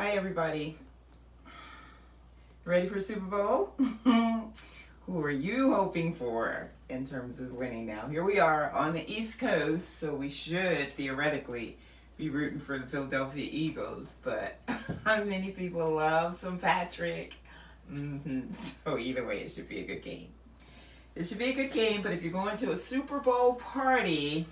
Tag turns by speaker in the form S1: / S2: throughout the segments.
S1: Hi, everybody. Ready for Super Bowl? Who are you hoping for in terms of winning now? Here we are on the East Coast, so we should theoretically be rooting for the Philadelphia Eagles, but many people love some Patrick. So either way, it should be a good game. It should be a good game, but if you're going to a Super Bowl party,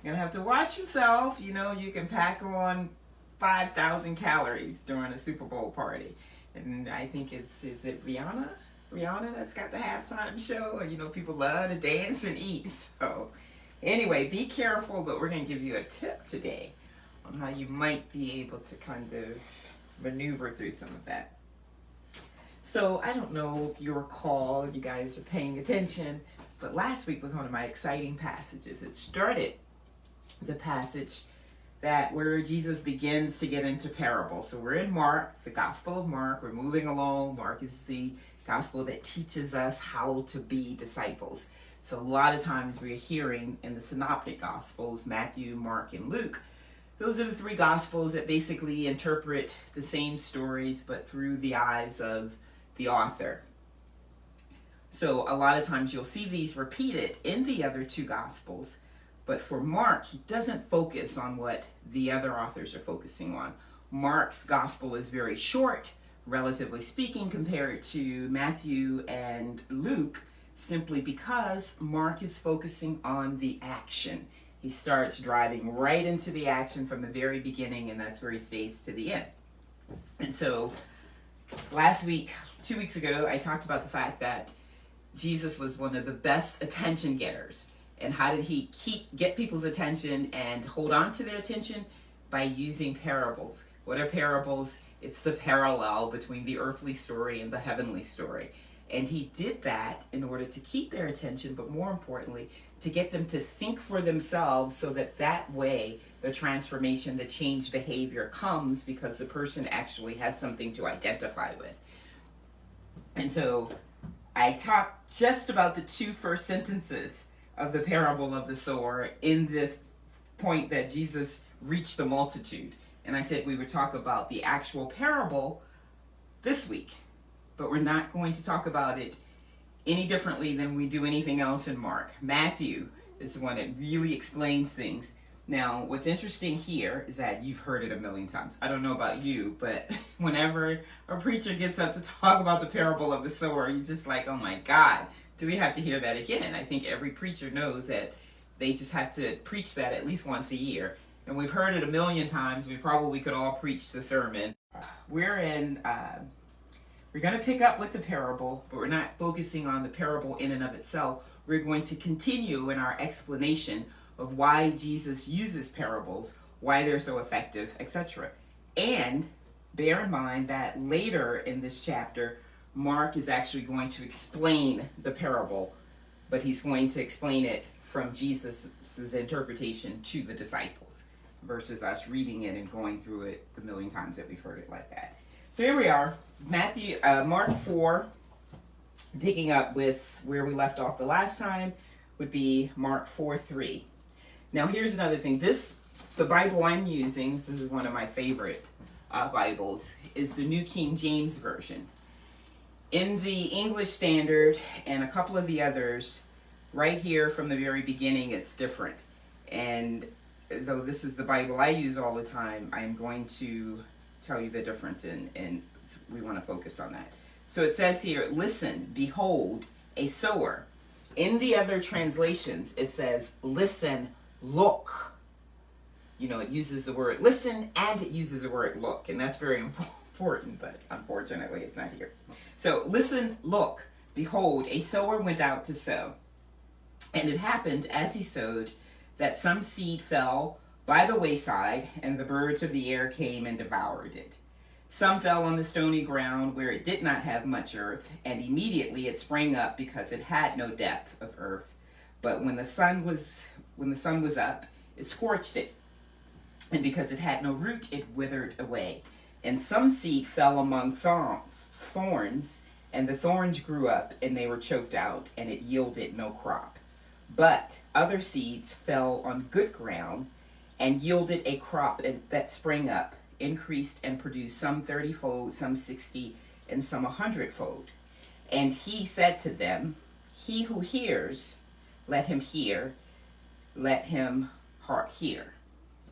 S1: you're going to have to watch yourself. You know, you can pack on 5,000 calories during a Super Bowl party. And I think is it Rihanna? Rihanna that's got the halftime show. And you know, people love to dance and eat. So anyway, be careful, but we're going to give you a tip today on how you might be able to kind of maneuver through some of that. So I don't know if you recall, you guys are paying attention, but last week was one of my exciting passages. It started the passage that where Jesus begins to get into parables. So we're in Mark, the Gospel of Mark. We're moving along. Mark is the gospel that teaches us how to be disciples. So a lot of times we're hearing in the synoptic gospels, Matthew, Mark, and Luke. Those are the three gospels that basically interpret the same stories, but through the eyes of the author. So a lot of times you'll see these repeated in the other two gospels. But for Mark, he doesn't focus on what the other authors are focusing on. Mark's gospel is very short, relatively speaking, compared to Matthew and Luke, simply because Mark is focusing on the action. He starts driving right into the action from the very beginning, and that's where he stays to the end. And so last week, 2 weeks ago, I talked about the fact that Jesus was one of the best attention getters. And how did he get people's attention and hold on to their attention? By using parables. What are parables? It's the parallel between the earthly story and the heavenly story. And he did that in order to keep their attention, but more importantly, to get them to think for themselves so that way the transformation, the changed behavior comes because the person actually has something to identify with. And so I talked just about the two first sentences of the parable of the sower in this point that Jesus reached the multitude. And I said we would talk about the actual parable this week, but we're not going to talk about it any differently than we do anything else in Mark. Matthew is the one that really explains things. Now, what's interesting here is that you've heard it a million times. I don't know about you, but whenever a preacher gets up to talk about the parable of the sower, you're just like, oh my God, do we have to hear that again? I think every preacher knows that they just have to preach that at least once a year. And we've heard it a million times. We probably could all preach the sermon. We're going to pick up with the parable, but we're not focusing on the parable in and of itself. We're going to continue in our explanation of why Jesus uses parables, why they're so effective, etc. And bear in mind that later in this chapter, Mark is actually going to explain the parable, but he's going to explain it from Jesus' interpretation to the disciples versus us reading it and going through it the million times that we've heard it like that. So here we are, Mark 4, picking up with where we left off the last time would be Mark 4:3. Now here's another thing. The Bible I'm using, this is one of my favorite Bibles, is the New King James Version. In the English Standard and a couple of the others, right here from the very beginning, it's different. And though this is the Bible I use all the time, I'm going to tell you the difference, and we want to focus on that. So it says here, listen, behold, a sower. In the other translations, it says, listen, look. You know, it uses the word listen and it uses the word look, and that's very important, but unfortunately it's not here. So listen, look, behold, a sower went out to sow. And it happened as he sowed that some seed fell by the wayside, and the birds of the air came and devoured it. Some fell on the stony ground where it did not have much earth, and immediately it sprang up because it had no depth of earth. But when the sun was up, it scorched it, and because it had no root, it withered away. And some seed fell among thorns, and the thorns grew up, and they were choked out, and it yielded no crop. But other seeds fell on good ground, and yielded a crop that sprang up, increased and produced, some 30-fold, some 60, and some 100-fold. And he said to them, he who hears, let him hear, let him hear.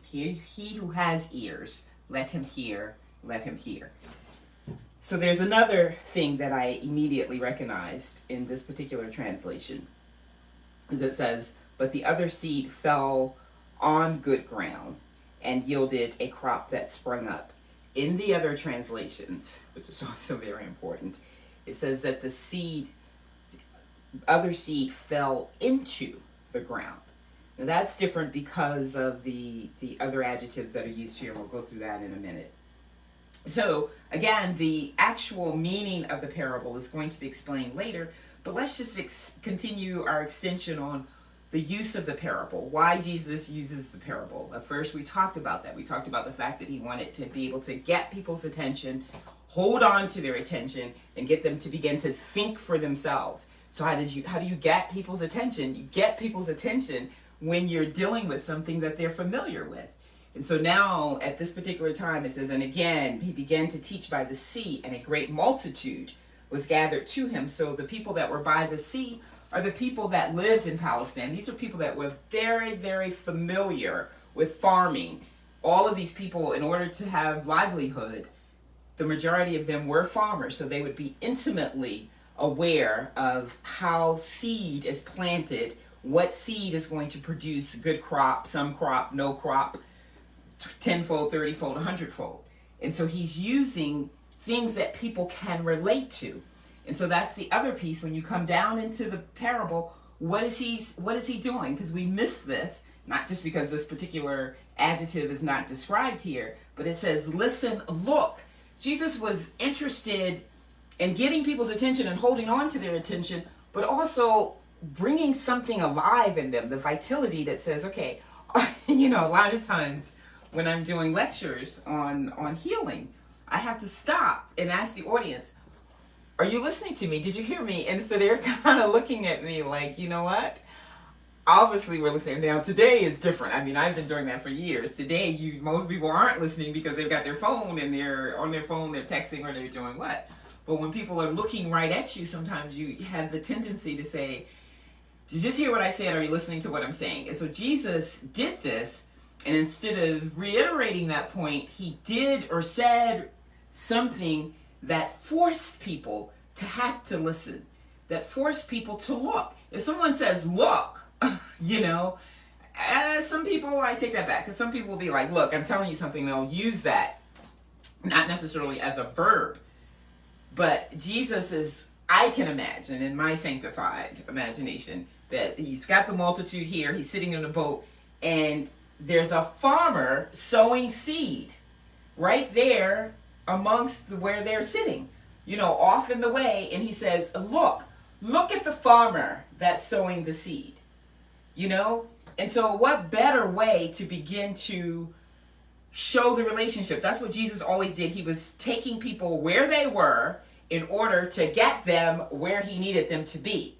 S1: He who has ears, let him hear, let him hear. So there's another thing that I immediately recognized in this particular translation. Is it says, but the other seed fell on good ground and yielded a crop that sprung up. In the other translations, which is also very important, it says that the other seed fell into the ground. Now that's different because of the other adjectives that are used here. We'll go through that in a minute. So again, the actual meaning of the parable is going to be explained later, but let's just continue our extension on the use of the parable, why Jesus uses the parable. At first we talked about that. We talked about the fact that he wanted to be able to get people's attention, hold on to their attention, and get them to begin to think for themselves. So how do you get people's attention? You get people's attention when you're dealing with something that they're familiar with. And so now, at this particular time, it says, and again, he began to teach by the sea, and a great multitude was gathered to him. So the people that were by the sea are the people that lived in Palestine. These are people that were very, very familiar with farming. All of these people, in order to have livelihood, the majority of them were farmers, so they would be intimately aware of how seed is planted, what seed is going to produce good crop, some crop, no crop, 10-fold, 30-fold, 100-fold. And so he's using things that people can relate to. And so that's the other piece. When you come down into the parable, what is he doing? Because we miss this, not just because this particular adjective is not described here, but it says, listen, look. Jesus was interested in getting people's attention and holding on to their attention, but also bringing something alive in them, the vitality that says, okay, a lot of times when I'm doing lectures on healing, I have to stop and ask the audience, are you listening to me? Did you hear me? And so they're kind of looking at me like, you know what? Obviously we're listening. Now today is different. I mean, I've been doing that for years. Today, most people aren't listening because they've got their phone and they're on their phone, they're texting or they're doing what? But when people are looking right at you, sometimes you have the tendency to say, did you just hear what I said? Are you listening to what I'm saying? And so Jesus did this, and instead of reiterating that point, he did or said something that forced people to have to listen, that forced people to look. If someone says, look, some people, I take that back, because some people will be like, look, I'm telling you something, they'll use that, not necessarily as a verb, but Jesus is, I can imagine in my sanctified imagination, that he's got the multitude here, he's sitting in a boat, and there's a farmer sowing seed right there amongst where they're sitting, off in the way, and he says, look at the farmer that's sowing the seed, And so what better way to begin to show the relationship? That's what Jesus always did. He was taking people where they were in order to get them where he needed them to be.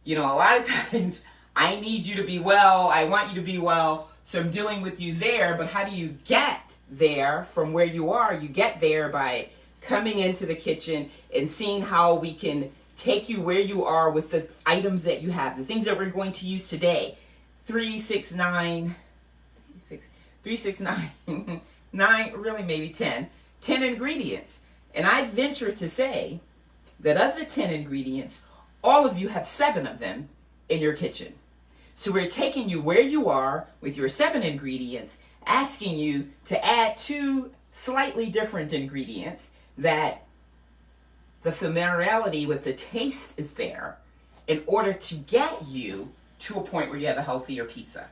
S1: A lot of times, I need you to be well, I want you to be well, so I'm dealing with you there, but how do you get there from where you are? You get there by coming into the kitchen and seeing how we can take you where you are with the items that you have, the things that we're going to use today. 3, 6, 9, 9, really maybe 10 ingredients. And I'd venture to say that of the 10 ingredients, all of you have 7 of them in your kitchen. So we're taking you where you are with your 7 ingredients, asking you to add 2 slightly different ingredients that the familiarity with the taste is there in order to get you to a point where you have a healthier pizza.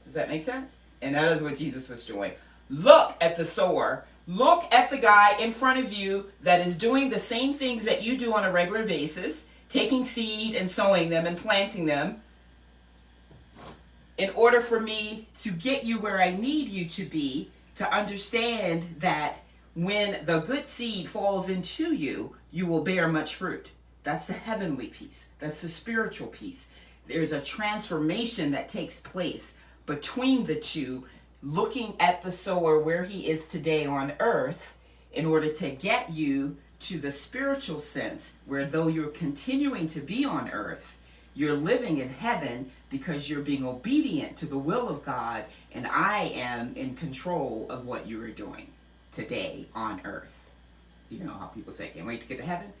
S1: Does that make sense? And that is what Jesus was doing. Look at the sower. Look at the guy in front of you that is doing the same things that you do on a regular basis, taking seed and sowing them and planting them, in order for me to get you where I need you to be, to understand that when the good seed falls into you, you will bear much fruit. That's the heavenly piece. That's the spiritual piece. There's a transformation that takes place between the two looking at the sower where he is today on earth in order to get you to the spiritual sense where though you're continuing to be on earth, you're living in heaven because you're being obedient to the will of God, and I am in control of what you are doing today on earth. You know how people say, can't wait to get to heaven?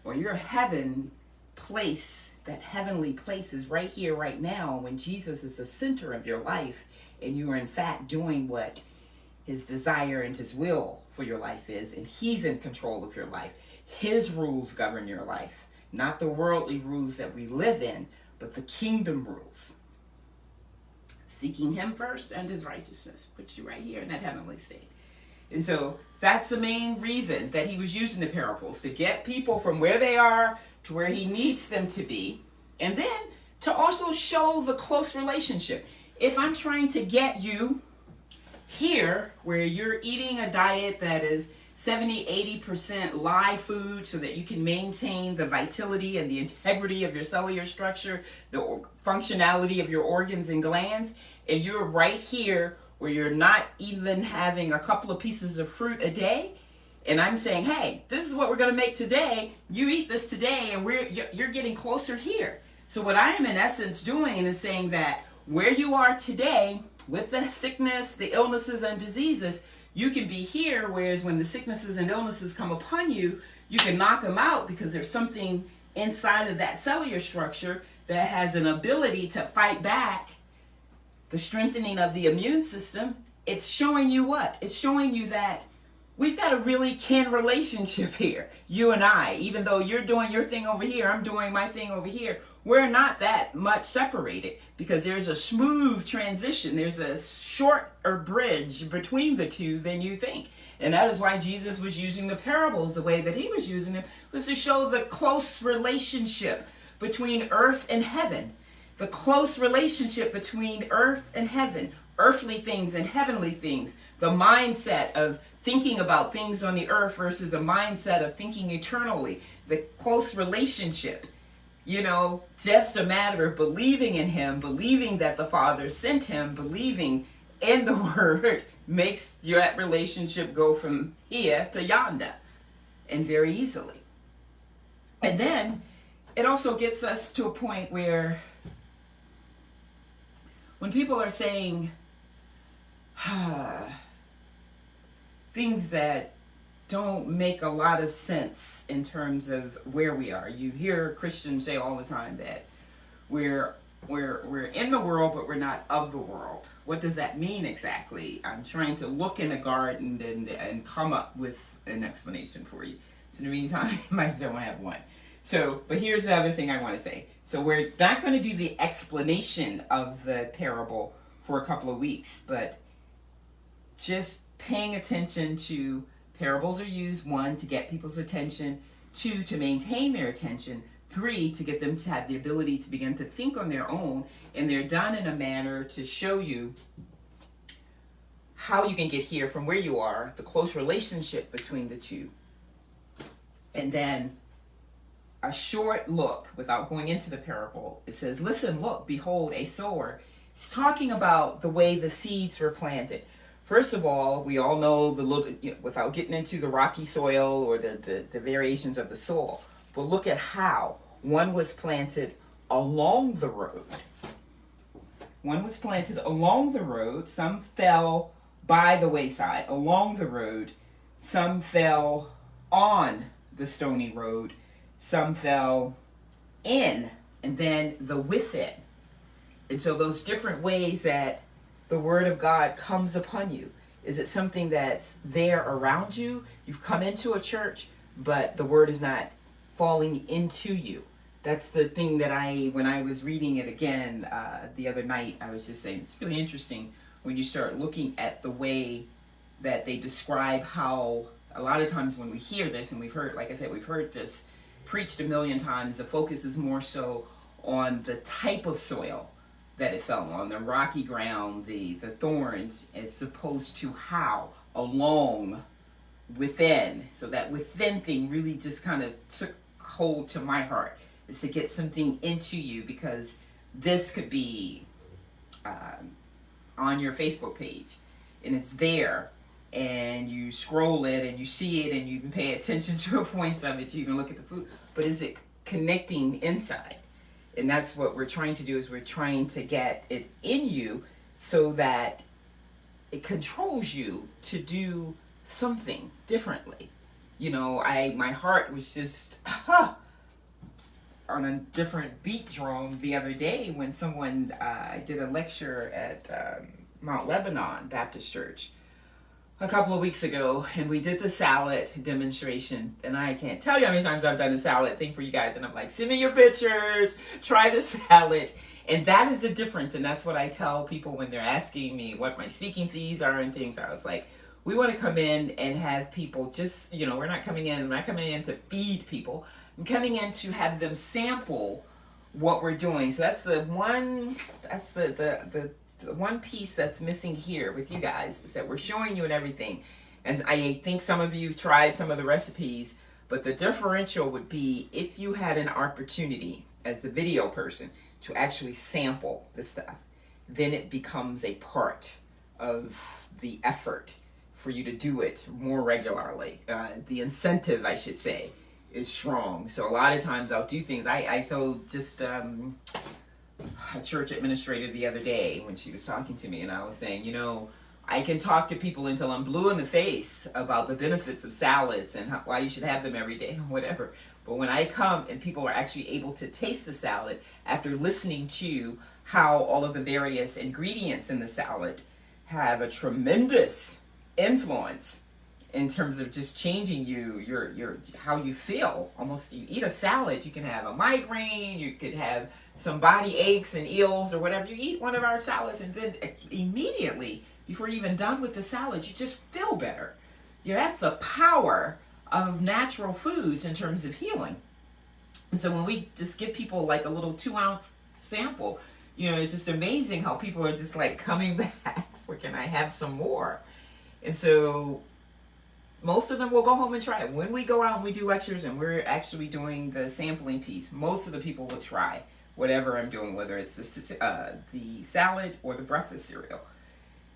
S1: Well, your heaven place, that heavenly place is right here, right now, when Jesus is the center of your life, and you are in fact doing what his desire and his will for your life is, and he's in control of your life. His rules govern your life, not the worldly rules that we live in, but the kingdom rules. Seeking him first and his righteousness puts you right here in that heavenly state. And so that's the main reason that he was using the parables, to get people from where they are to where he needs them to be, and then to also show the close relationship. If I'm trying to get you here where you're eating a diet that is 70-80% live food so that you can maintain the vitality and the integrity of your cellular structure, the functionality of your organs and glands, and you're right here where you're not even having a couple of pieces of fruit a day, and I'm saying, hey, this is what we're going to make today, you eat this today, and you're getting closer here. So what I am in essence doing is saying that where you are today with the sickness, the illnesses and diseases, you can be here, whereas when the sicknesses and illnesses come upon you, you can knock them out because there's something inside of that cellular structure that has an ability to fight back the strengthening of the immune system. It's showing you what? It's showing you that we've got a really kin relationship here, you and I. Even though you're doing your thing over here, I'm doing my thing over here, we're not that much separated because there's a smooth transition. There's a shorter bridge between the two than you think. And that is why Jesus was using the parables the way that he was using them, was to show the close relationship between earth and heaven. The close relationship between earth and heaven, earthly things and heavenly things, the mindset of thinking about things on the earth versus the mindset of thinking eternally, the close relationship. You know, just a matter of believing in him, believing that the Father sent him, believing in the Word makes that relationship go from here to yonder, and very easily. And then it also gets us to a point where when people are saying things that don't make a lot of sense in terms of where we are. You hear Christians say all the time that we're in the world, but we're not of the world. What does that mean exactly? I'm trying to look in the garden and come up with an explanation for you. So in the meantime, I don't have one. So, but here's the other thing I want to say. So we're not going to do the explanation of the parable for a couple of weeks, but just paying attention to parables are used, 1, to get people's attention, 2, to maintain their attention, 3, to get them to have the ability to begin to think on their own, and they're done in a manner to show you how you can get here from where you are, the close relationship between the two. And then a short look, without going into the parable, it says, listen, look, behold, a sower. It's talking about the way the seeds were planted. First of all, we all know without getting into the rocky soil or the variations of the soil, but look at how one was planted along the road. One was planted along the road. Some fell by the wayside, along the road. Some fell on the stony road. Some fell in, and then the within. And so those different ways that the Word of God comes upon you. Is it something that's there around you? You've come into a church, but the Word is not falling into you. That's the thing that when I was reading it again the other night, I was just saying, it's really interesting when you start looking at the way that they describe how, a lot of times when we hear this, and we've heard, like I said, we've heard this preached a million times, the focus is more so on the type of soil that it fell on, the rocky ground, the thorns, as opposed to how, along, within. So that within thing really just kind of took hold to my heart, is to get something into you, because this could be on your Facebook page. and it's there, and you scroll it and you see it and you can pay attention to points of it, you can look at the food, but is it connecting inside? And that's what we're trying to do, is we're trying to get it in you so that it controls you to do something differently. You know, my heart was just on a different beat drum the other day when someone did a lecture at Mount Lebanon Baptist Church a couple of weeks ago, and we did the salad demonstration, and I can't tell you how many times I've done the salad thing for you guys, and I'm like, send me your pictures, try the salad. And that is the difference, and that's what I tell people when they're asking me what my speaking fees are and things. I was like, we want to come in and have people just, you know, we're not coming in to feed people. I'm coming in to have them sample what we're doing. So that's the one piece that's missing here with you guys, is that we're showing you and everything. And I think some of you tried some of the recipes, but the differential would be if you had an opportunity as a video person to actually sample the stuff, then it becomes a part of the effort for you to do it more regularly. The incentive, I should say, is strong. So a lot of times I'll do things. I told just a church administrator the other day when she was talking to me, and I was saying, you know, I can talk to people until I'm blue in the face about the benefits of salads and why you should have them every day or whatever. But when I come and people are actually able to taste the salad after listening to how all of the various ingredients in the salad have a tremendous influence in terms of just changing your how you feel. Almost, you eat a salad, you can have a migraine, you could have some body aches and ills or whatever. You eat one of our salads and then immediately, before you're even done with the salad, you just feel better. You know, that's the power of natural foods in terms of healing. And so when we just give people like a little 2-ounce sample, you know, it's just amazing how people are just like coming back. Where can I have some more? And so most of them will go home and try it. When we go out and we do lectures and we're actually doing the sampling piece, most of the people will try whatever I'm doing, whether it's the salad or the breakfast cereal.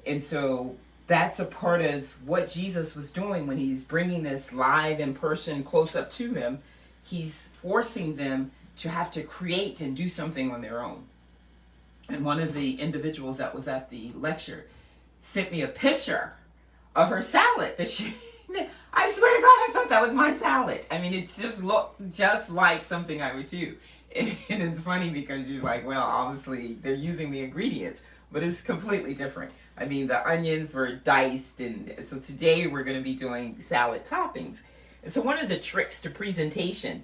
S1: And so that's a part of what Jesus was doing when he's bringing this live in person close up to them. He's forcing them to have to create and do something on their own. And one of the individuals that was at the lecture sent me a picture of her salad that she, I swear to God, I thought that was my salad. I mean, it just looked just like something I would do. And it's funny because you're like, well, obviously they're using the ingredients, but it's completely different. I mean, the onions were diced, and so today we're going to be doing salad toppings. And so one of the tricks to presentation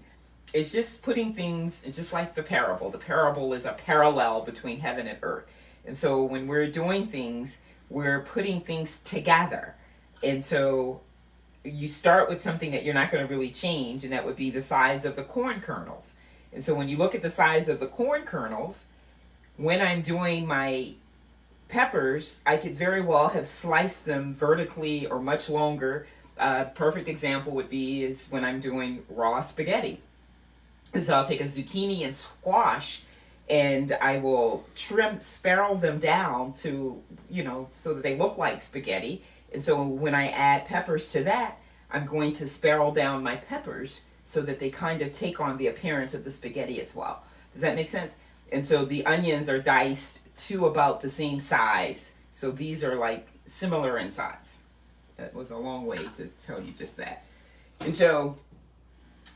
S1: is just putting things, just like the parable. The parable is a parallel between heaven and earth. And so when we're doing things, we're putting things together. And so you start with something that you're not going to really change, and that would be the size of the corn kernels. And so when you look at the size of the corn kernels, when I'm doing my peppers, I could very well have sliced them vertically or much longer. Perfect example would be is when I'm doing raw spaghetti. And so I'll take a zucchini and squash, and I will spiral them down to, you know, so that they look like spaghetti. And so when I add peppers to that, I'm going to spiral down my peppers so that they kind of take on the appearance of the spaghetti as well. Does that make sense? And so the onions are diced to about the same size. So these are like similar in size. That was a long way to tell you just that. And so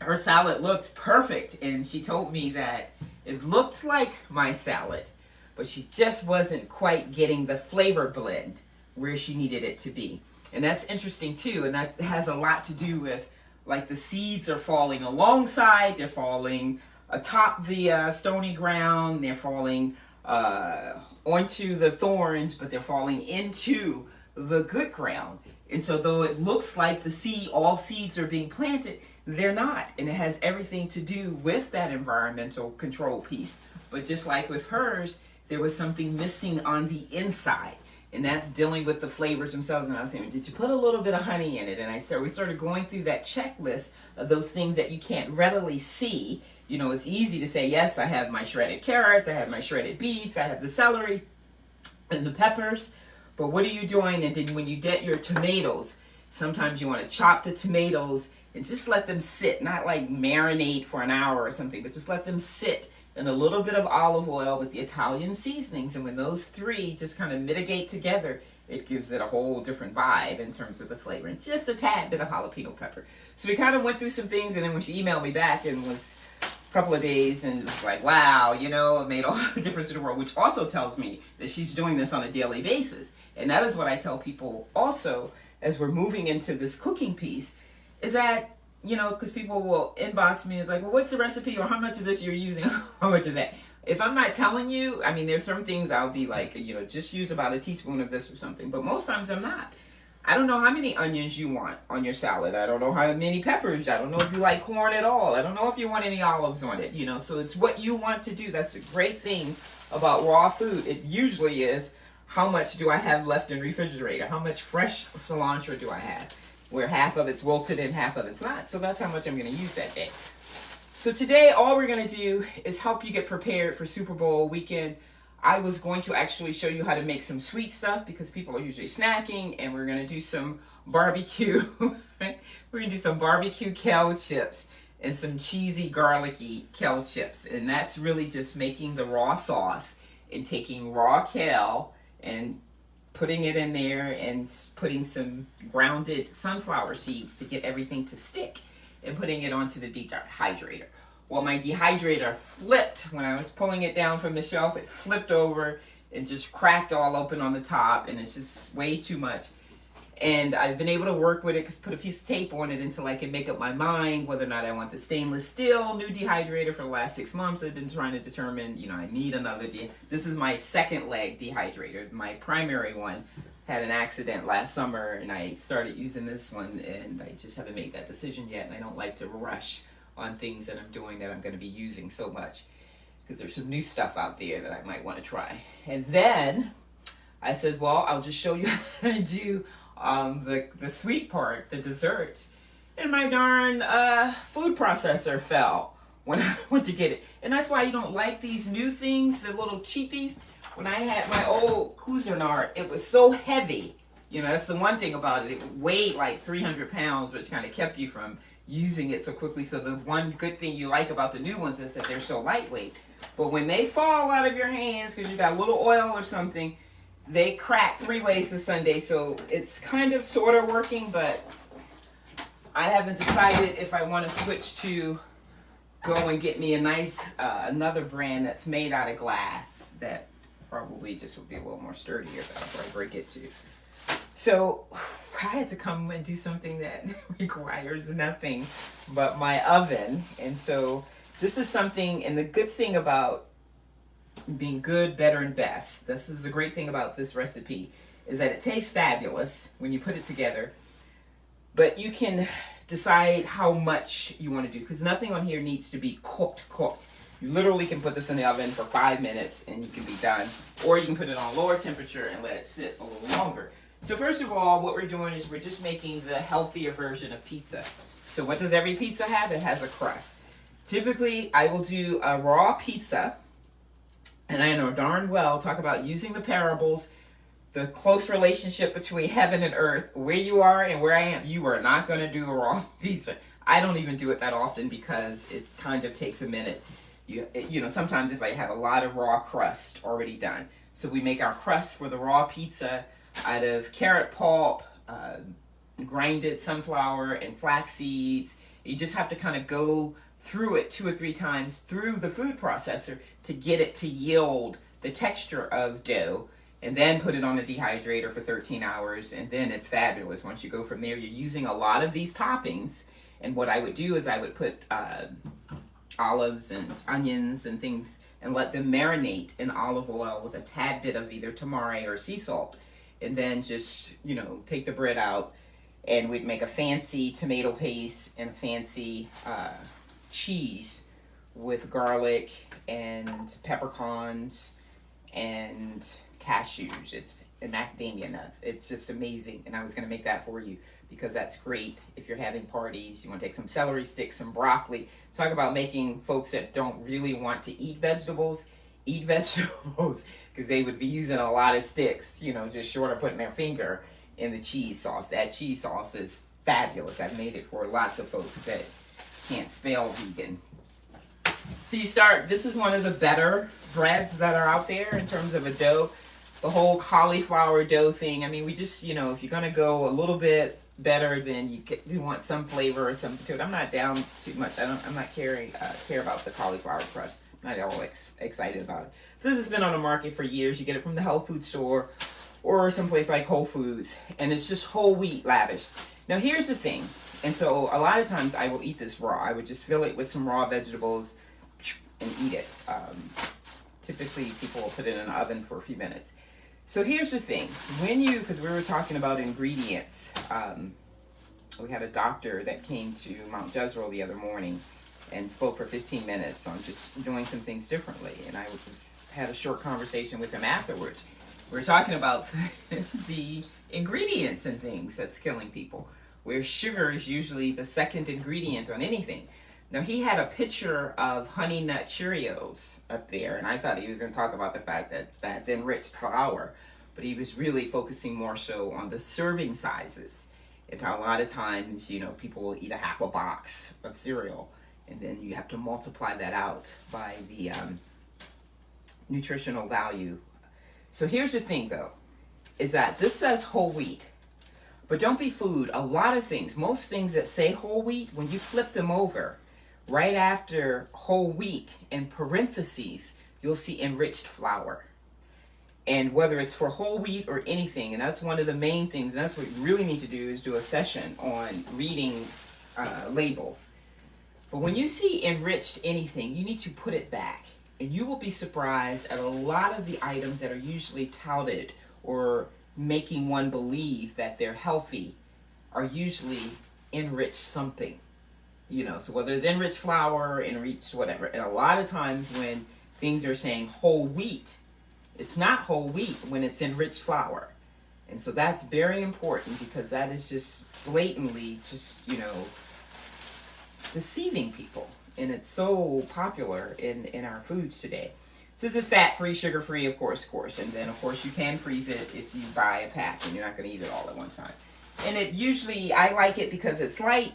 S1: her salad looked perfect. And she told me that it looked like my salad, but she just wasn't quite getting the flavor blend where she needed it to be. And that's interesting too. And that has a lot to do with, like, the seeds are falling alongside, they're falling atop the stony ground, they're falling onto the thorns, but they're falling into the good ground. And so though it looks like all seeds are being planted, they're not. And it has everything to do with that environmental control piece. But just like with hers, there was something missing on the inside. And that's dealing with the flavors themselves. And I was saying, did you put a little bit of honey in it? And we started going through that checklist of those things that you can't readily see. You know, it's easy to say, yes, I have my shredded carrots, I have my shredded beets, I have the celery and the peppers. But what are you doing? And then when you get your tomatoes, sometimes you want to chop the tomatoes and just let them sit, not like marinate for an hour or something, but just let them sit in a little bit of olive oil with the Italian seasonings. And when those three just kind of mitigate together, it gives it a whole different vibe in terms of the flavor, and just a tad bit of jalapeno pepper. So we kind of went through some things, and then when she emailed me back and was a couple of days, and it was like, wow, you know, it made all the difference in the world, which also tells me that she's doing this on a daily basis. And that is what I tell people also as we're moving into this cooking piece, is that, you know, because people will inbox me, it's like, well, what's the recipe, or how much of this you're using, how much of that. If I'm not telling you, I mean, there's some things I'll be like, you know, just use about a teaspoon of this or something. But most times I'm not. I don't know how many onions you want on your salad. I don't know how many peppers. I don't know if you like corn at all. I don't know if you want any olives on it, you know. So it's what you want to do. That's a great thing about raw food. It usually is, how much do I have left in the refrigerator? How much fresh cilantro do I have? Where half of it's wilted and half of it's not. So that's how much I'm going to use that day. So today, all we're going to do is help you get prepared for Super Bowl weekend. I was going to actually show you how to make some sweet stuff because people are usually snacking, and we're going to do some barbecue. We're going to do some barbecue kale chips and some cheesy garlicky kale chips. And that's really just making the raw sauce and taking raw kale and putting it in there and putting some grounded sunflower seeds to get everything to stick, and putting it onto the dehydrator. Well, my dehydrator flipped when I was pulling it down from the shelf. It flipped over and just cracked all open on the top, and it's just way too much. And I've been able to work with it, put a piece of tape on it until I can make up my mind whether or not I want the stainless steel new dehydrator. For the last 6 months, I've been trying to determine, you know, I need another. This is my second leg dehydrator. My primary one had an accident last summer, and I started using this one, and I just haven't made that decision yet. And I don't like to rush on things that I'm doing that I'm going to be using so much, because there's some new stuff out there that I might want to try. And then I says, well, I'll just show you how to do the sweet part, the dessert. And my darn food processor fell when I went to get it. And that's why you don't like these new things, the little cheapies. When I had my old Cuisinart, it was so heavy. You know, that's the one thing about it. It weighed like 300 pounds, which kind of kept you from using it so quickly. So the one good thing you like about the new ones is that they're so lightweight. But when they fall out of your hands because you got a little oil or something, they crack 3 ways to Sunday. So it's kind of sort of working, but I haven't decided if I want to switch to go and get me a nice another brand that's made out of glass that probably just would be a little more sturdier, but I'll probably break it too. So I had to come and do something that requires nothing but my oven. And so this is something, and the good thing about being good, better, and best, this is the great thing about this recipe, is that it tastes fabulous when you put it together, but you can decide how much you want to do, because nothing on here needs to be cooked. You literally can put this in the oven for 5 minutes and you can be done, or you can put it on lower temperature and let it sit a little longer. So first of all, what we're doing is we're just making the healthier version of pizza. So what does every pizza have? It has a crust. Typically, I will do a raw pizza, and I know darn well, talk about using the parables, the close relationship between heaven and earth, where you are and where I am. You are not going to do a raw pizza. I don't even do it that often because it kind of takes a minute. You know, sometimes if I have a lot of raw crust already done. So we make our crust for the raw pizza out of carrot pulp, grinded sunflower, and flax seeds. You just have to kind of go through it 2 or 3 times through the food processor to get it to yield the texture of dough, and then put it on a dehydrator for 13 hours, and then it's fabulous. Once you go from there, you're using a lot of these toppings, and what I would do is I would put olives and onions and things and let them marinate in olive oil with a tad bit of either tamari or sea salt, and then just, you know, take the bread out, and we'd make a fancy tomato paste and a fancy cheese with garlic and peppercorns and cashews and macadamia nuts. It's just amazing, and I was going to make that for you because that's great if you're having parties. You want to take some celery sticks, some broccoli. Talk about making folks that don't really want to eat vegetables. because they would be using a lot of sticks, you know, just short of putting their finger in the cheese sauce. That cheese sauce is fabulous. I've made it for lots of folks that can't spell vegan. So you start, this is one of the better breads that are out there in terms of a dough. The whole cauliflower dough thing, I mean, we just, you know, if you're going to go a little bit better, then you want some flavor or some, because I'm not down too much. I'm not care about the cauliflower crust. I'm not all excited about it. So this has been on the market for years. You get it from the health food store or someplace like Whole Foods, and it's just whole wheat lavish. Now here's the thing, and so a lot of times I will eat this raw. I would just fill it with some raw vegetables and eat it. Typically people will put it in the oven for a few minutes. So here's the thing, because we were talking about ingredients, we had a doctor that came to Mount Jezreel the other morning and spoke for 15 minutes on just doing some things differently, and I had a short conversation with him afterwards. We were talking about the ingredients and things that's killing people, where sugar is usually the second ingredient on anything. Now, he had a picture of Honey Nut Cheerios up there, and I thought he was going to talk about the fact that that's enriched flour, but he was really focusing more so on the serving sizes. And a lot of times, you know, people will eat a half a box of cereal, and then you have to multiply that out by the nutritional value. So here's the thing, though, is that this says whole wheat, but don't be fooled. A lot of things, most things that say whole wheat, when you flip them over, right after whole wheat, in parentheses, you'll see enriched flour. And whether it's for whole wheat or anything, and that's one of the main things, and that's what you really need to do, is do a session on reading labels. But when you see enriched anything, you need to put it back. And you will be surprised at a lot of the items that are usually touted or making one believe that they're healthy are usually enriched something. You know, so whether it's enriched flour, enriched whatever. And a lot of times when things are saying whole wheat, it's not whole wheat when it's enriched flour. And so that's very important, because that is just blatantly just, you know, deceiving people. And it's so popular in our foods today. So this is fat-free, sugar-free, of course. And then, of course, you can freeze it if you buy a pack, and you're not going to eat it all at one time. And it usually, I like it because it's light.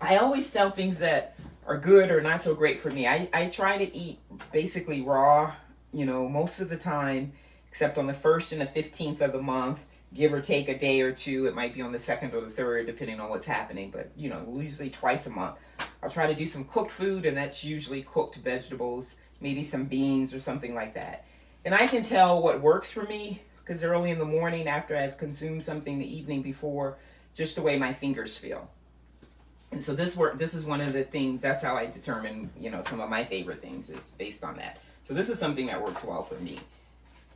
S1: I always tell things that are good or not so great for me. I try to eat basically raw, you know, most of the time, except on the 1st and the 15th of the month, give or take a day or two. It might be on the 2nd or the 3rd, depending on what's happening. But, you know, usually twice a month. I'll try to do some cooked food, and that's usually cooked vegetables, maybe some beans or something like that. And I can tell what works for me, because early in the morning, after I've consumed something the evening before, just the way my fingers feel. And so this is one of the things, that's how I determine, you know, some of my favorite things is based on that. So this is something that works well for me,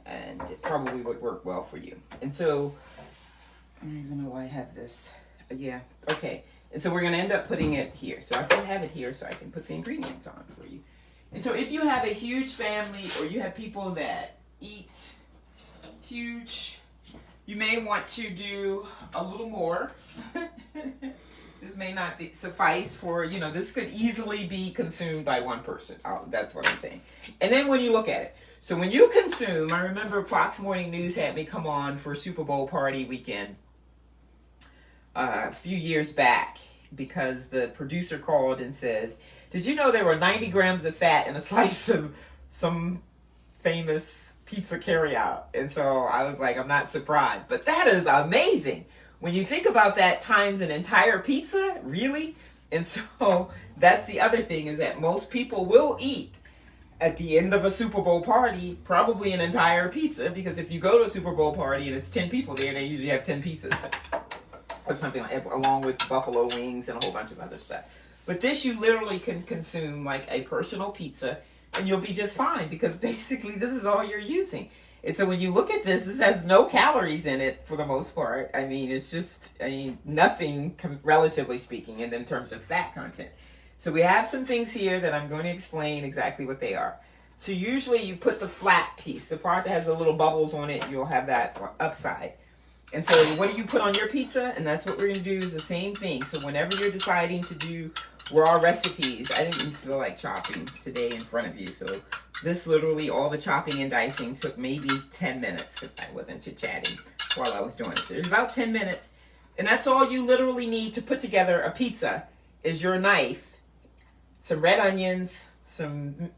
S1: and it probably would work well for you. And so, I don't even know why I have this. Yeah, okay. And so we're going to end up putting it here. So I can have it here so I can put the ingredients on for you. And so if you have a huge family, or you have people that eat huge, you may want to do a little more. This may not suffice for, you know, this could easily be consumed by one person. That's what I'm saying. And then when you look at it, so when you consume, I remember Fox Morning News had me come on for Super Bowl party weekend a few years back, because the producer called and says, did you know there were 90 grams of fat in a slice of some famous pizza carryout? And so I was like, I'm not surprised. But that is amazing. When you think about that times an entire pizza, really? And so that's the other thing, is that most people will eat at the end of a Super Bowl party probably an entire pizza, because if you go to a Super Bowl party and it's 10 people there, they usually have 10 pizzas or something like that, along with buffalo wings and a whole bunch of other stuff. But this, you literally can consume like a personal pizza, and you'll be just fine, because basically this is all you're using. And so when you look at this, this has no calories in it for the most part. I mean, it's just, nothing, relatively speaking, in terms of fat content. So we have some things here that I'm going to explain exactly what they are. So usually you put the flat piece, the part that has the little bubbles on it, you'll have that upside. And so what do you put on your pizza? And that's what we're going to do, is the same thing. So whenever you're deciding to do raw recipes, I didn't even feel like chopping today in front of you, so This literally, all the chopping and dicing took maybe 10 minutes because I wasn't chit-chatting while I was doing it. So there's about 10 minutes. And that's all you literally need to put together a pizza is your knife, some red onions, some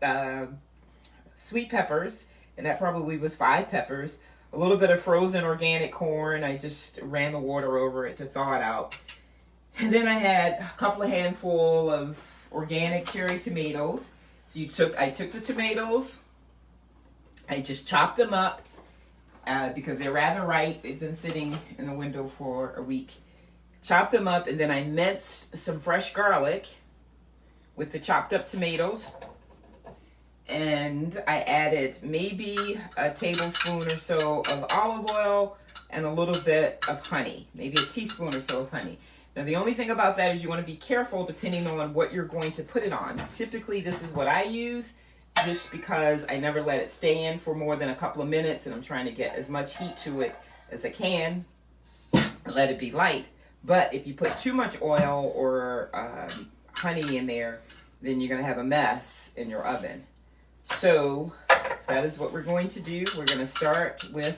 S1: sweet peppers, and that probably was 5 peppers, a little bit of frozen organic corn. I just ran the water over it to thaw it out. And then I had a couple of handful of organic cherry tomatoes. So I took the tomatoes, I just chopped them up because they're rather ripe. They've been sitting in the window for a week. Chopped them up, and then I minced some fresh garlic with the chopped up tomatoes. And I added maybe a tablespoon or so of olive oil and a little bit of honey, maybe a teaspoon or so of honey. Now, the only thing about that is you want to be careful depending on what you're going to put it on. Typically, this is what I use just because I never let it stay in for more than a couple of minutes, and I'm trying to get as much heat to it as I can and let it be light. But if you put too much oil or honey in there, then you're going to have a mess in your oven. So that is what we're going to do. We're going to start with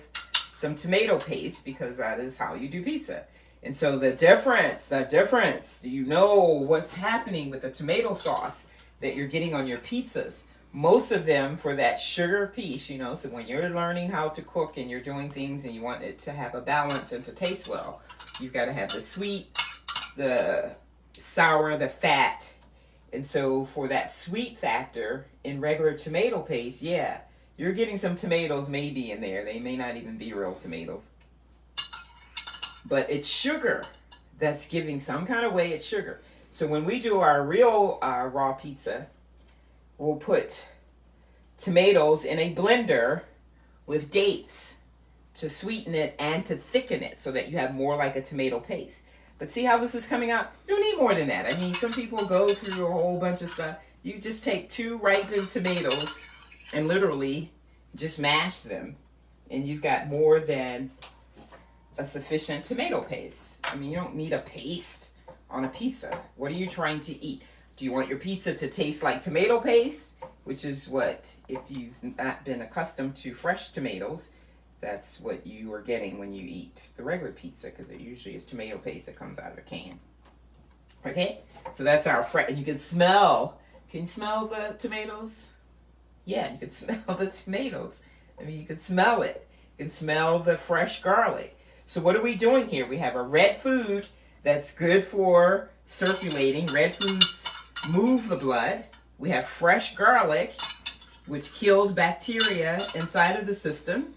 S1: some tomato paste because that is how you do pizza. And so the difference, do you know what's happening with the tomato sauce that you're getting on your pizzas? Most of them for that sugar piece, you know, so when you're learning how to cook and you're doing things and you want it to have a balance and to taste well, you've got to have the sweet, the sour, the fat. And so for that sweet factor in regular tomato paste, yeah, you're getting some tomatoes maybe in there. They may not even be real tomatoes. But it's sugar that's giving some kind of way it's sugar. So when we do our real raw pizza, we'll put tomatoes in a blender with dates to sweeten it and to thicken it so that you have more like a tomato paste. But see how this is coming out? You don't need more than that. I mean, some people go through a whole bunch of stuff. You just take 2 ripened tomatoes and literally just mash them, and you've got more than a sufficient tomato paste. I mean, you don't need a paste on a pizza. What are you trying to eat? Do you want your pizza to taste like tomato paste? Which is what, if you've not been accustomed to fresh tomatoes, that's what you are getting when you eat the regular pizza, because it usually is tomato paste that comes out of a can. Okay? So that's our and you can smell. Can you smell the tomatoes? Yeah, you can smell the tomatoes. I mean, you can smell it. You can smell the fresh garlic. So what are we doing here? We have a red food that's good for circulating. Red foods move the blood. We have fresh garlic, which kills bacteria inside of the system.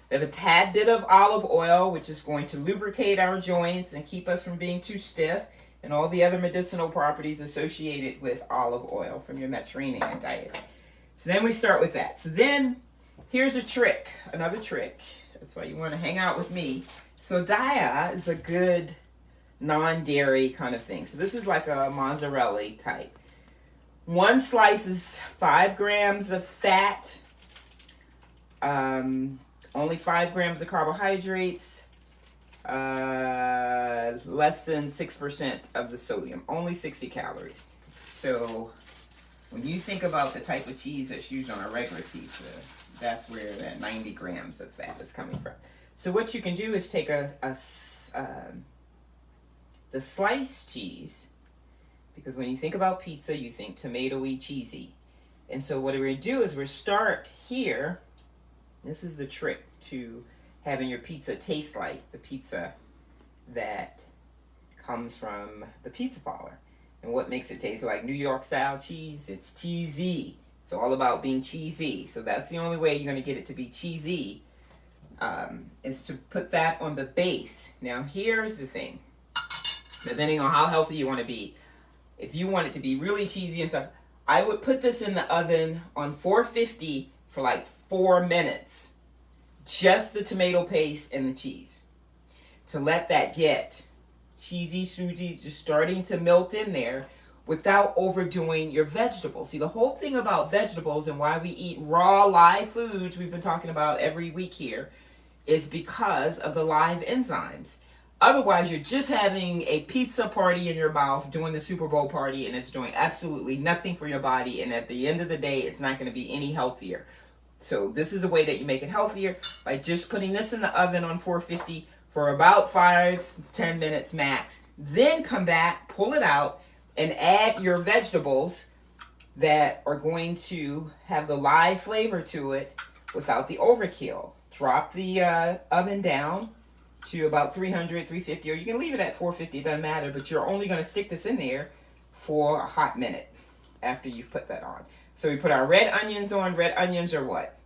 S1: We have a tad bit of olive oil, which is going to lubricate our joints and keep us from being too stiff, and all the other medicinal properties associated with olive oil from your Mediterranean diet. So then we start with that. So then here's a trick, another trick. That's why you want to hang out with me. So Daiya is a good non-dairy kind of thing. So this is like a mozzarella type. 1 slice is 5 grams of fat, only 5 grams of carbohydrates, less than 6% of the sodium, only 60 calories. So when you think about the type of cheese that's used on a regular pizza, that's where that 90 grams of fat is coming from. So what you can do is take the sliced cheese, because when you think about pizza, you think tomatoey, cheesy. And so what we're going to do is we'll start here. This is the trick to having your pizza taste like the pizza that comes from the pizza parlor. And what makes it taste like New York style cheese? It's cheesy. It's all about being cheesy. So that's the only way you're going to get it to be cheesy, is to put that on the base. Now here's the thing. Depending on how healthy you want to be, if you want it to be really cheesy and stuff, I would put this in the oven on 450 for like 4 minutes. Just the tomato paste and the cheese. To let that get cheesy, suji, just starting to melt in there without overdoing your vegetables. See, the whole thing about vegetables and why we eat raw live foods, we've been talking about every week here, is because of the live enzymes. Otherwise, you're just having a pizza party in your mouth, doing the Super Bowl party, and it's doing absolutely nothing for your body. And at the end of the day, it's not going to be any healthier. So this is the way that you make it healthier, by just putting this in the oven on 450 for about 5-10 minutes max. Then come back, pull it out, and add your vegetables that are going to have the live flavor to it without the overkill. Drop the oven down to about 300, 350, or you can leave it at 450, it doesn't matter, but you're only going to stick this in there for a hot minute after you've put that on. So we put our red onions on. Red onions are what?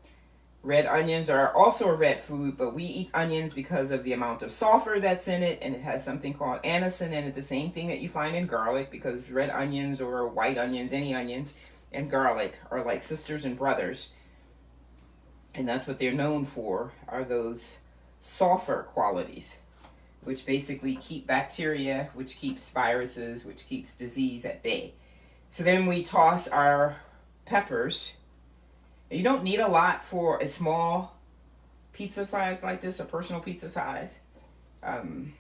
S1: Red onions are also a red food, but we eat onions because of the amount of sulfur that's in it, and it has something called anisin in it, the same thing that you find in garlic, because red onions or white onions, any onions, and garlic are like sisters and brothers. And that's what they're known for, are those sulfur qualities, which basically keep bacteria, which keeps viruses, which keeps disease at bay. So then we toss our peppers. You don't need a lot for a small pizza size like this, a personal pizza size. And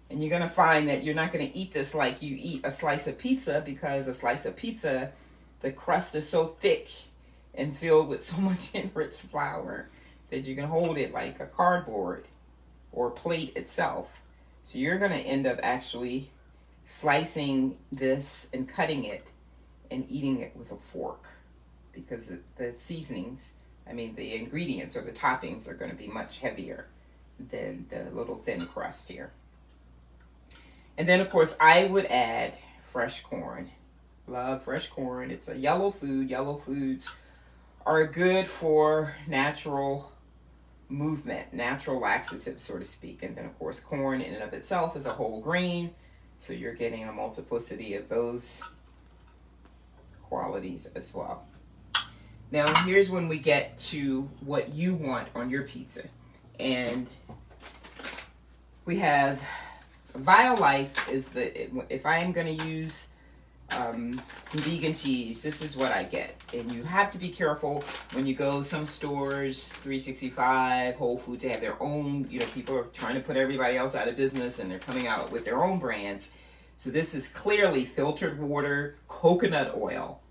S1: you're going to find that you're not going to eat this like you eat a slice of pizza, because a slice of pizza, the crust is so thick and filled with so much enriched flour that you can hold it like a cardboard or plate itself. So you're going to end up actually slicing this and cutting it and eating it with a fork, because the seasonings, the ingredients or the toppings are going to be much heavier than the little thin crust here. And then, of course, I would add fresh corn. Love fresh corn. It's a yellow food. Yellow foods are good for natural movement, natural laxative, so to speak. And then, of course, corn in and of itself is a whole grain, so you're getting a multiplicity of those qualities as well. Now, here's when we get to what you want on your pizza. And we have Violife is if I am going to use some vegan cheese, this is what I get. And you have to be careful when you go some stores, 365, Whole Foods, they have their own, people are trying to put everybody else out of business, and they're coming out with their own brands. So this is clearly filtered water, coconut oil,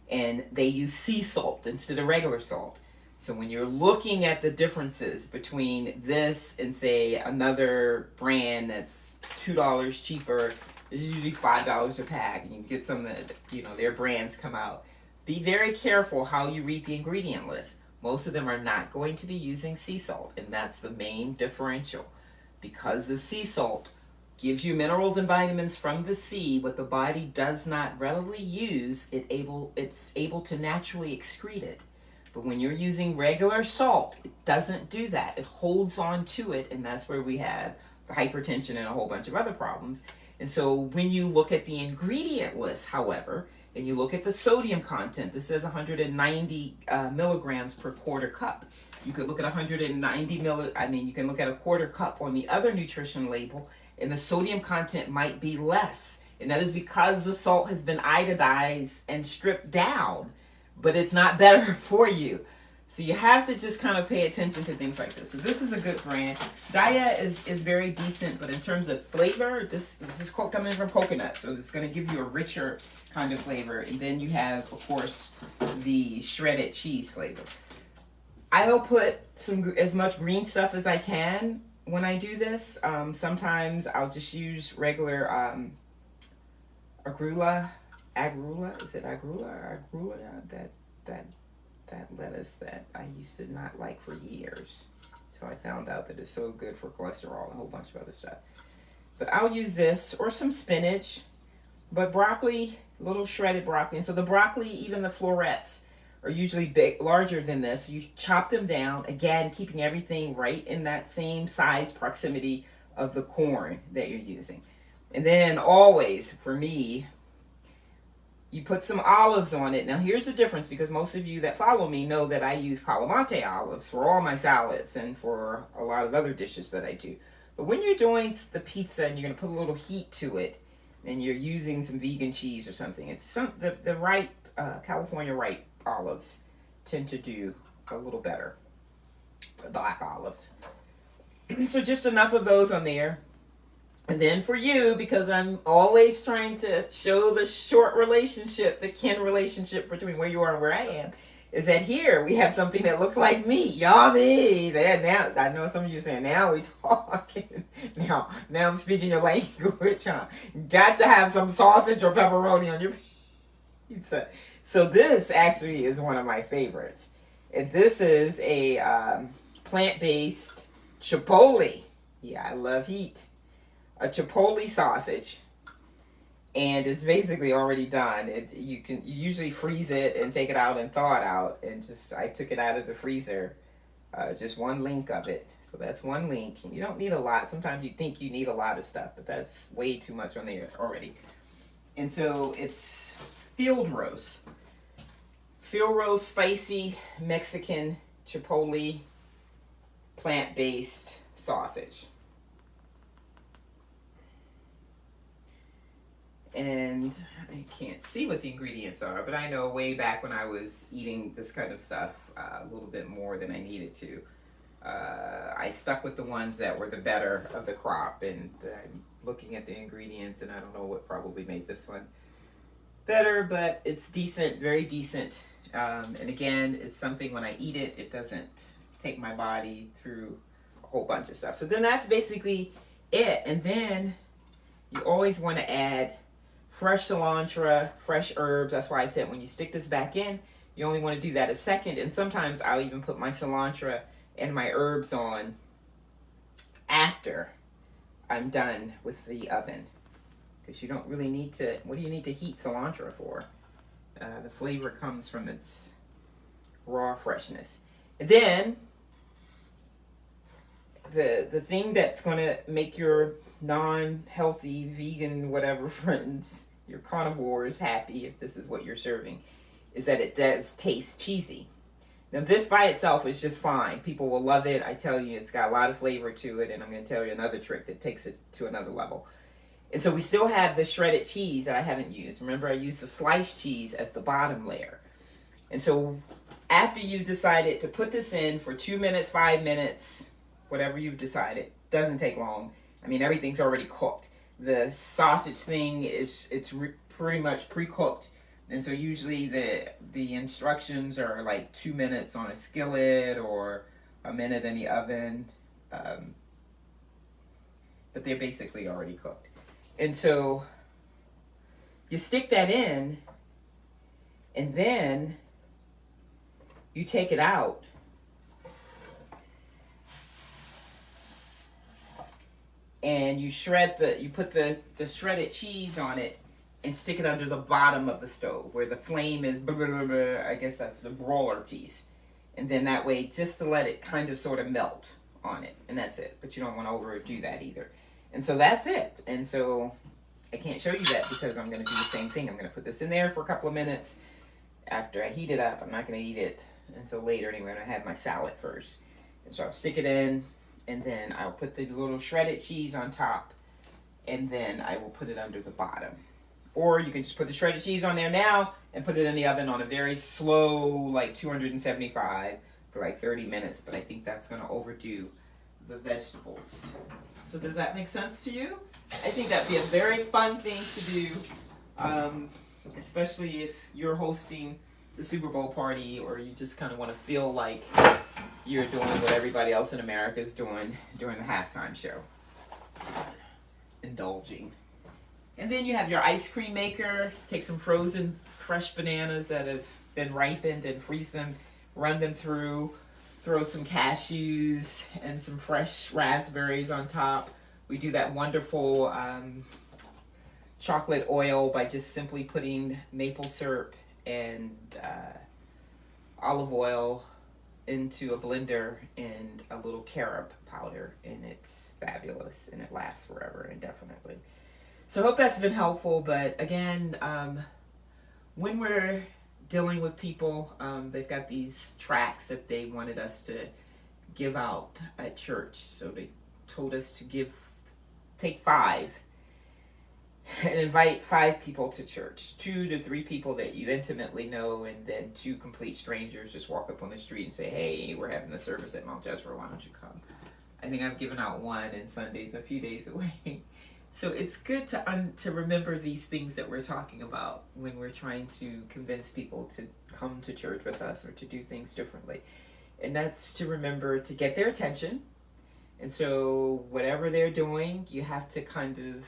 S1: and they use sea salt instead of regular salt. So when you're looking at the differences between this and, say, another brand that's $2 cheaper, it's usually $5 a pack, and you can get some that, their brands come out. Be very careful how you read the ingredient list. Most of them are not going to be using sea salt, and that's the main differential. Because the sea salt gives you minerals and vitamins from the sea, what the body does not readily use, it's able to naturally excrete it. But when you're using regular salt, it doesn't do that. It holds on to it, and that's where we have hypertension and a whole bunch of other problems. And so when you look at the ingredient list, however, and you look at the sodium content, this says 190 milligrams per quarter cup. You could look at 190 you can look at a quarter cup on the other nutrition label, and the sodium content might be less. And that is because the salt has been iodized and stripped down, but it's not better for you. So you have to just kind of pay attention to things like this. So this is a good brand. Daiya is very decent, but in terms of flavor, this is coming from coconut, so it's going to give you a richer kind of flavor. And then you have, of course, the shredded cheese flavor. I'll put as much green stuff as I can when I do this. Sometimes I'll just use regular agrula. Is it agrula or agrula? That lettuce that I used to not like for years, till I found out that it's so good for cholesterol and a whole bunch of other stuff. But I'll use this or some spinach, but broccoli, little shredded broccoli. And so the broccoli, even the florets, are usually larger than this. You chop them down, again, keeping everything right in that same size proximity of the corn that you're using. And then always, for me, you put some olives on it. Now here's the difference, because most of you that follow me know that I use Kalamata olives for all my salads and for a lot of other dishes that I do. But when you're doing the pizza and you're going to put a little heat to it, and you're using some vegan cheese or something, it's the right California ripe olives tend to do a little better. The black olives. So just enough of those on there. And then for you, because I'm always trying to show the short relationship, the kin relationship between where you are and where I am, is that here we have something that looks like meat. Yummy! There, now I know some of you saying, now we talking. Now I'm speaking your language, huh? Got to have some sausage or pepperoni on your pizza. So this actually is one of my favorites. And this is a plant-based chipotle. Yeah, I love heat. A chipotle sausage, and it's basically already done. You usually freeze it and take it out and thaw it out, and I took it out of the freezer, just one link of it. So that's one link. You don't need a lot. Sometimes you think you need a lot of stuff, but that's way too much on there already. And so it's field roast spicy Mexican chipotle plant-based sausage. And I can't see what the ingredients are, but I know way back when I was eating this kind of stuff a little bit more than I needed to, I stuck with the ones that were the better of the crop. And I'm looking at the ingredients, and I don't know what probably made this one better, but it's decent, very decent. And again, it's something when I eat it, it doesn't take my body through a whole bunch of stuff. So then that's basically it. And then you always want to add fresh cilantro, fresh herbs. That's why I said when you stick this back in, you only want to do that a second. And sometimes I'll even put my cilantro and my herbs on after I'm done with the oven. Because you don't really need to, what do you need to heat cilantro for? The flavor comes from its raw freshness. And then the thing that's going to make your non-healthy, vegan, whatever friends, your carnivores happy, if this is what you're serving, is that it does taste cheesy. Now this by itself is just fine. People will love it. I tell you, it's got a lot of flavor to it, and I'm going to tell you another trick that takes it to another level. And so we still have the shredded cheese that I haven't used. Remember, I used the sliced cheese as the bottom layer. And so after you've decided to put this in for 2 minutes, 5 minutes, whatever you've decided, doesn't take long. I mean, everything's already cooked. The sausage thing pretty much pre-cooked, and so usually the instructions are like 2 minutes on a skillet or a minute in the oven, but they're basically already cooked. And so you stick that in, and then you take it out. And you put the shredded cheese on it and stick it under the bottom of the stove where the flame is, I guess that's the broiler piece. And then that way, just to let it kind of sort of melt on it. And that's it. But you don't want to overdo that either. And so that's it. And so I can't show you that because I'm going to do the same thing. I'm going to put this in there for a couple of minutes. After I heat it up, I'm not going to eat it until later anyway. I'm going to have my salad first. And so I'll stick it in. And then I'll put the little shredded cheese on top, and then I will put it under the bottom. Or you can just put the shredded cheese on there now and put it in the oven on a very slow, like 275 for like 30 minutes. But I think that's going to overdo the vegetables. So does that make sense to you? I think that'd be a very fun thing to do, especially if you're hosting the Super Bowl party, or you just kind of want to feel like you're doing what everybody else in America is doing during the halftime show. Indulging. And then you have your ice cream maker. Take some frozen fresh bananas that have been ripened and freeze them, run them through, throw some cashews and some fresh raspberries on top. We do that wonderful chocolate oil by just simply putting maple syrup and olive oil into a blender and a little carob powder, and it's fabulous and it lasts forever indefinitely. So I hope that's been helpful. But again, when we're dealing with people, they've got these tracts that they wanted us to give out at church. So they told us to take 5 and invite 5 people to church, 2 to 3 people that you intimately know, and then 2 complete strangers just walk up on the street and say, hey, we're having the service at Mount Jezreel, why don't you come? I think I've given out one, and Sunday's a few days away. So it's good to remember these things that we're talking about when we're trying to convince people to come to church with us or to do things differently. And that's to remember to get their attention. And so whatever they're doing, you have to kind of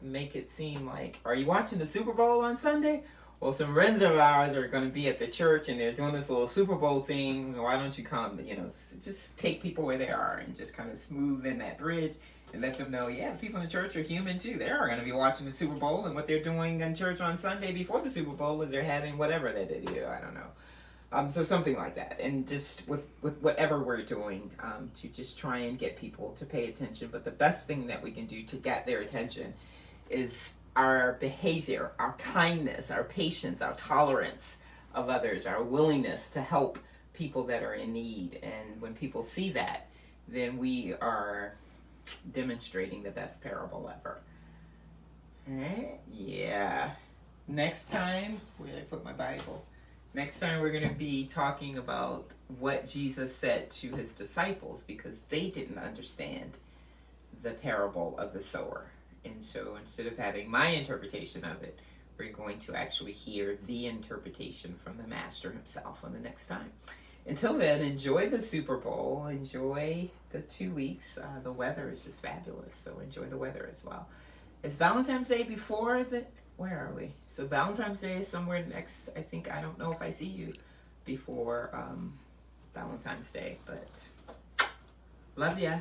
S1: make it seem like, are you watching the Super Bowl on Sunday? Well, some friends of ours are going to be at the church and they're doing this little Super Bowl thing. Why don't you come? You know, just take people where they are and just kind of smooth in that bridge and let them know, yeah, the people in the church are human too. They are going to be watching the Super Bowl, and what they're doing in church on Sunday before the Super Bowl is they're having whatever they did. I don't know. So something like that. And just with whatever we're doing, to just try and get people to pay attention. But the best thing that we can do to get their attention is our behavior, our kindness, our patience, our tolerance of others, our willingness to help people that are in need. And when people see that, then we are demonstrating the best parable ever. All right? Yeah. Next time, where did I put my Bible? Next time we're going to be talking about what Jesus said to his disciples, because they didn't understand the parable of the sower. And so instead of having my interpretation of it, we're going to actually hear the interpretation from the Master himself on the next time. Until then, enjoy the Super Bowl. Enjoy the 2 weeks. The weather is just fabulous, so enjoy the weather as well. Is Valentine's Day before the... Where are we? So Valentine's Day is somewhere next... I don't know if I see you before Valentine's Day, but love ya.